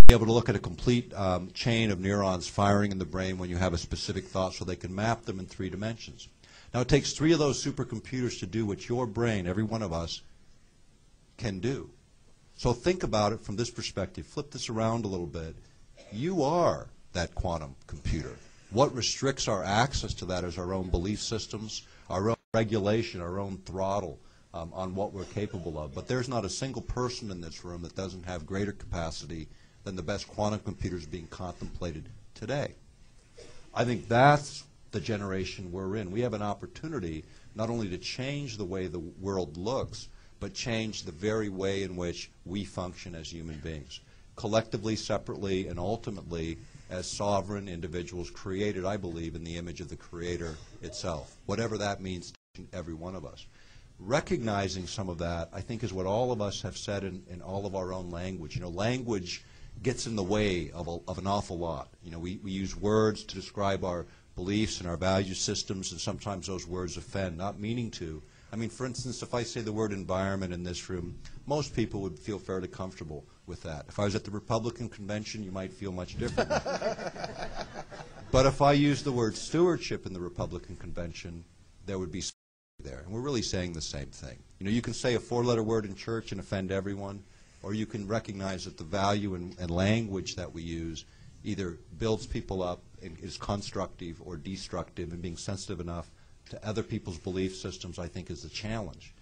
be able to look at a complete chain of neurons firing in the brain when you have a specific thought so they can map them in 3 dimensions. Now, it takes 3 of those supercomputers to do what your brain, every one of us, can do. So think about it from this perspective. Flip this around a little bit. You are that quantum computer. What restricts our access to that is our own belief systems, our own regulation, our own throttle on what we're capable of. But there's not a single person in this room that doesn't have greater capacity than the best quantum computers being contemplated today. I think that's the generation we're in. We have an opportunity not only to change the way the world looks, but change the very way in which we function as human beings, collectively, separately, and ultimately as sovereign individuals created, I believe, in the image of the Creator itself, whatever that means to every one of us. Recognizing some of that, I think, is what all of us have said in all of our own language. You know, language gets in the way of an awful lot. You know, we use words to describe our beliefs and our value systems, and sometimes those words offend, not meaning to. I mean, for instance, if I say the word environment in this room, most people would feel fairly comfortable with that. If I was at the Republican convention, you might feel much differently. But if I use the word stewardship in the Republican convention, there would be there. And we're really saying the same thing. You know, you can say a 4-letter word in church and offend everyone, or you can recognize that the value and language that we use either builds people up and is constructive or destructive, and being sensitive enough to other people's belief systems, I think, is the challenge.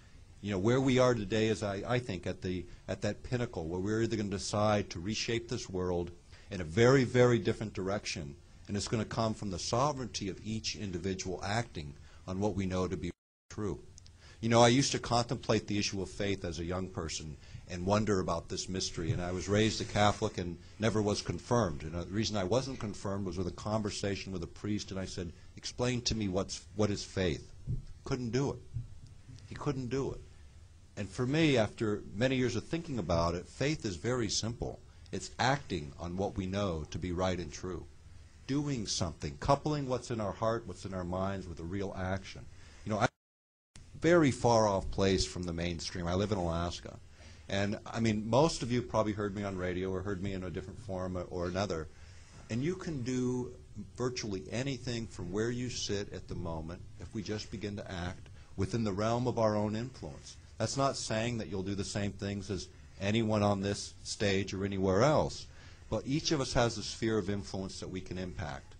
You know, where we are today is, I think, at that pinnacle where we're either going to decide to reshape this world in a very, very different direction, and it's going to come from the sovereignty of each individual acting on what we know to be true. You know, I used to contemplate the issue of faith as a young person and wonder about this mystery, and I was raised a Catholic and never was confirmed. And the reason I wasn't confirmed was with a conversation with a priest, and I said, explain to me what is faith. Couldn't do it. He couldn't do it. And for me, after many years of thinking about it, faith is very simple. It's acting on what we know to be right and true. Doing something, coupling what's in our heart, what's in our minds with a real action. You know, I'm very far off place from the mainstream. I live in Alaska. And, I mean, most of you probably heard me on radio or heard me in a different forum or another. And you can do virtually anything from where you sit at the moment if we just begin to act within the realm of our own influence. That's not saying that you'll do the same things as anyone on this stage or anywhere else, but each of us has a sphere of influence that we can impact.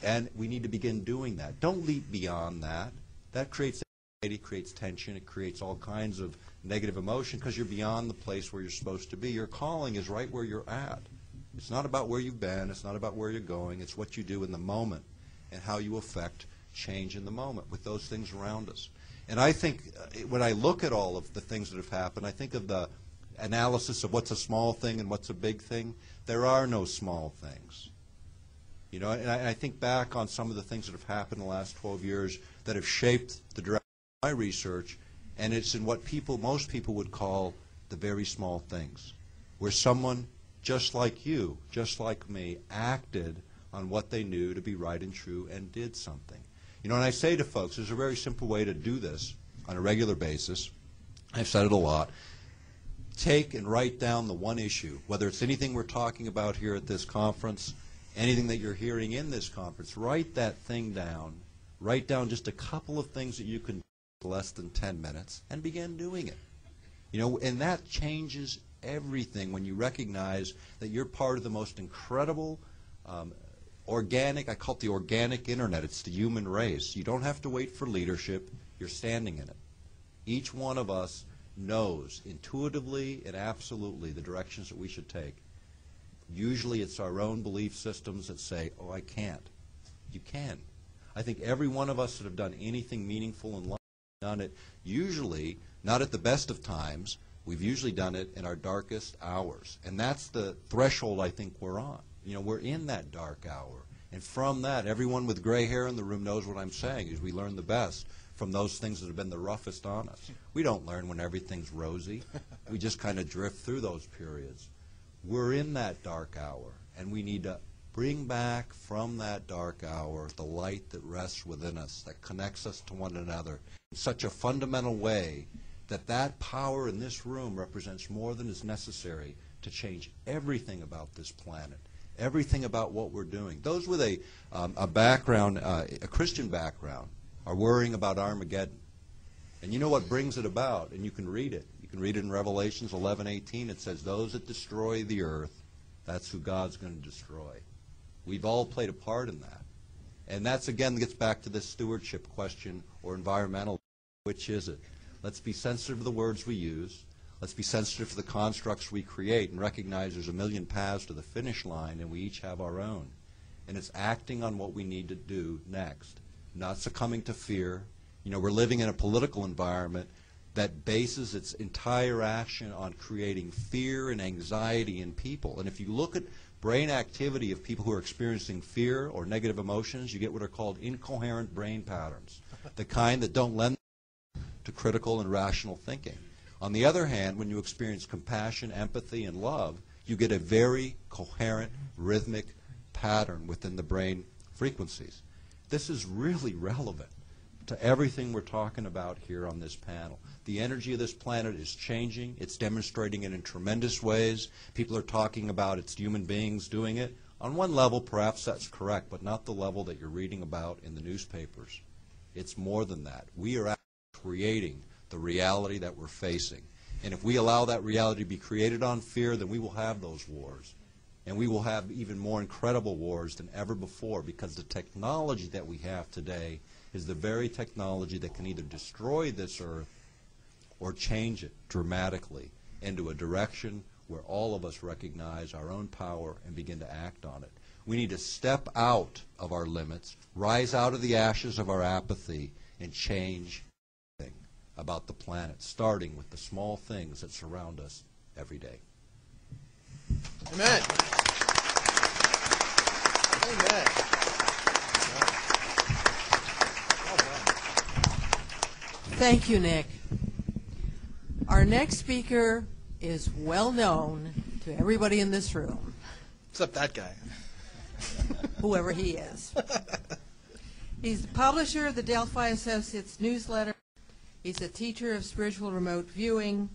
And we need to begin doing that. Don't leap beyond that. That creates anxiety, creates tension, it creates all kinds of negative emotion because you're beyond the place where you're supposed to be. Your calling is right where you're at. It's not about where you've been, it's not about where you're going, it's what you do in the moment and how you affect change in the moment with those things around us. And I think when I look at all of the things that have happened, I think of the analysis of what's a small thing and what's a big thing. There are no small things. You know, and I think back on some of the things that have happened in the last 12 years that have shaped the direction of my research, and it's in what most people would call the very small things, where someone just like you, just like me, acted on what they knew to be right and true and did something. You know, and I say to folks, there's a very simple way to do this on a regular basis. I've said it a lot. Take and write down the one issue, whether it's anything we're talking about here at this conference, anything that you're hearing in this conference, write that thing down. Write down just a couple of things that you can do in less than 10 minutes and begin doing it. You know, and that changes everything when you recognize that you're part of the most incredible organic, I call it the organic internet. It's the human race. You don't have to wait for leadership. You're standing in it. Each one of us knows intuitively and absolutely the directions that we should take. Usually it's our own belief systems that say, oh, I can't. You can. I think every one of us that have done anything meaningful in life has done it usually, not at the best of times, we've usually done it in our darkest hours. And that's the threshold I think we're on. You know, we're in that dark hour. And from that, everyone with gray hair in the room knows what I'm saying, is we learn the best from those things that have been the roughest on us. We don't learn when everything's rosy. We just kind of drift through those periods. We're in that dark hour, and we need to bring back from that dark hour the light that rests within us, that connects us to one another in such a fundamental way that that power in this room represents more than is necessary to change everything about this planet, everything about what we're doing. Those with a background, a Christian background, are worrying about Armageddon. And you know what brings it about, and you can read it. You can read it in Revelations 11:18. It says, those that destroy the earth, that's who God's going to destroy. We've all played a part in that. And that's, again, gets back to this stewardship question or environmental. Which is it? Let's be sensitive to the words we use. Let's be sensitive to the constructs we create and recognize there's a million paths to the finish line, and we each have our own. And it's acting on what we need to do next, not succumbing to fear. You know, we're living in a political environment that bases its entire action on creating fear and anxiety in people. And if you look at brain activity of people who are experiencing fear or negative emotions, you get what are called incoherent brain patterns, the kind that don't lend to critical and rational thinking. On the other hand, when you experience compassion, empathy, and love, you get a very coherent, rhythmic pattern within the brain frequencies. This is really relevant to everything we're talking about here on this panel. The energy of this planet is changing. It's demonstrating it in tremendous ways. People are talking about it's human beings doing it. On one level, perhaps that's correct, but not the level that you're reading about in the newspapers. It's more than that. We are creating the reality that we're facing. And if we allow that reality to be created on fear, then we will have those wars. And we will have even more incredible wars than ever before, because the technology that we have today is the very technology that can either destroy this earth or change it dramatically into a direction where all of us recognize our own power and begin to act on it. We need to step out of our limits, rise out of the ashes of our apathy, and change everything about the planet, starting with the small things that surround us every day. Amen. Amen. Thank you, Nick. Our next speaker is well known to everybody in this room. Except that guy. Whoever he is. He's the publisher of the Delphi Associates newsletter. He's a teacher of spiritual remote viewing.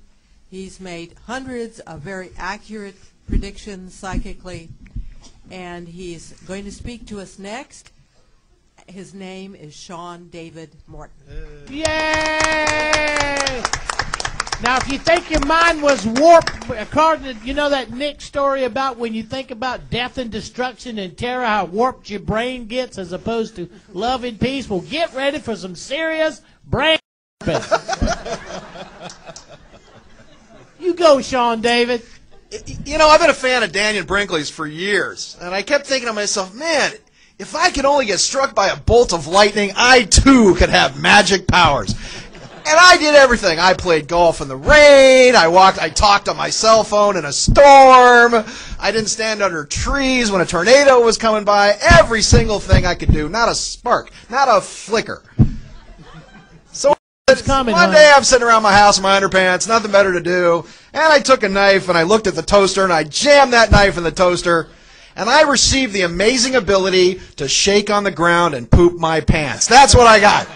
He's made hundreds of very accurate predictions psychically, and he's going to speak to us next. His name is Sean David Morton. Yay! Now, if you think your mind was warped, according to, you know, that Nick story about when you think about death and destruction and terror, how warped your brain gets as opposed to love and peace, well, get ready for some serious brain You go, Sean David. You know, I've been a fan of Daniel Brinkley's for years, and I kept thinking to myself, man, if I could only get struck by a bolt of lightning, I too could have magic powers. And I did everything. I played golf in the rain. I talked on my cell phone in a storm. I didn't stand under trees when a tornado was coming by. Every single thing I could do. Not a spark. Not a flicker. So one day I'm sitting around my house in my underpants, nothing better to do, and I took a knife and I looked at the toaster and I jammed that knife in the toaster, and I received the amazing ability to shake on the ground and poop my pants. That's what I got.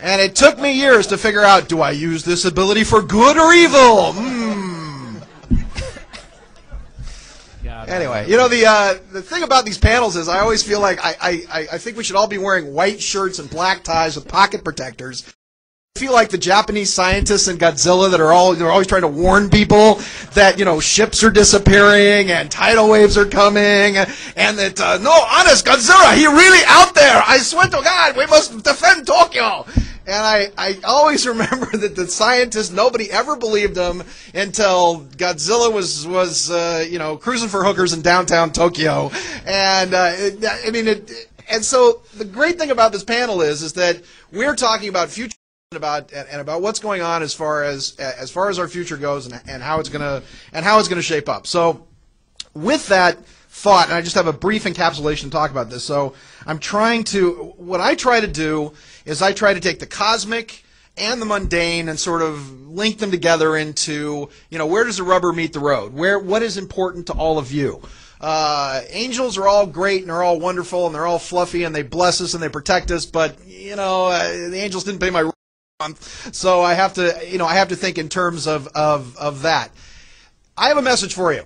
And it took me years to figure out, do I use this ability for good or evil? Anyway, you know, the thing about these panels is I always feel like I think we should all be wearing white shirts and black ties with pocket protectors. I feel like the Japanese scientists in Godzilla that they're always trying to warn people that, you know, ships are disappearing and tidal waves are coming, and that, no, honest, Godzilla, he really out there. I swear to God, we must defend Tokyo. And I always remember that the scientists, nobody ever believed them until Godzilla was you know, cruising for hookers in downtown Tokyo. And, and so the great thing about this panel is that we're talking about future about what's going on as far as our future goes and how it's gonna shape up. So with that thought, and I just have a brief encapsulation to talk about this. So what I try to do is I try to take the cosmic and the mundane and sort of link them together into, you know, where does the rubber meet the road? What is important to all of you? Angels are all great and they're all wonderful and they're all fluffy and they bless us and they protect us, but you know, the angels didn't pay my month, so I have to think in terms of that. I have a message for you.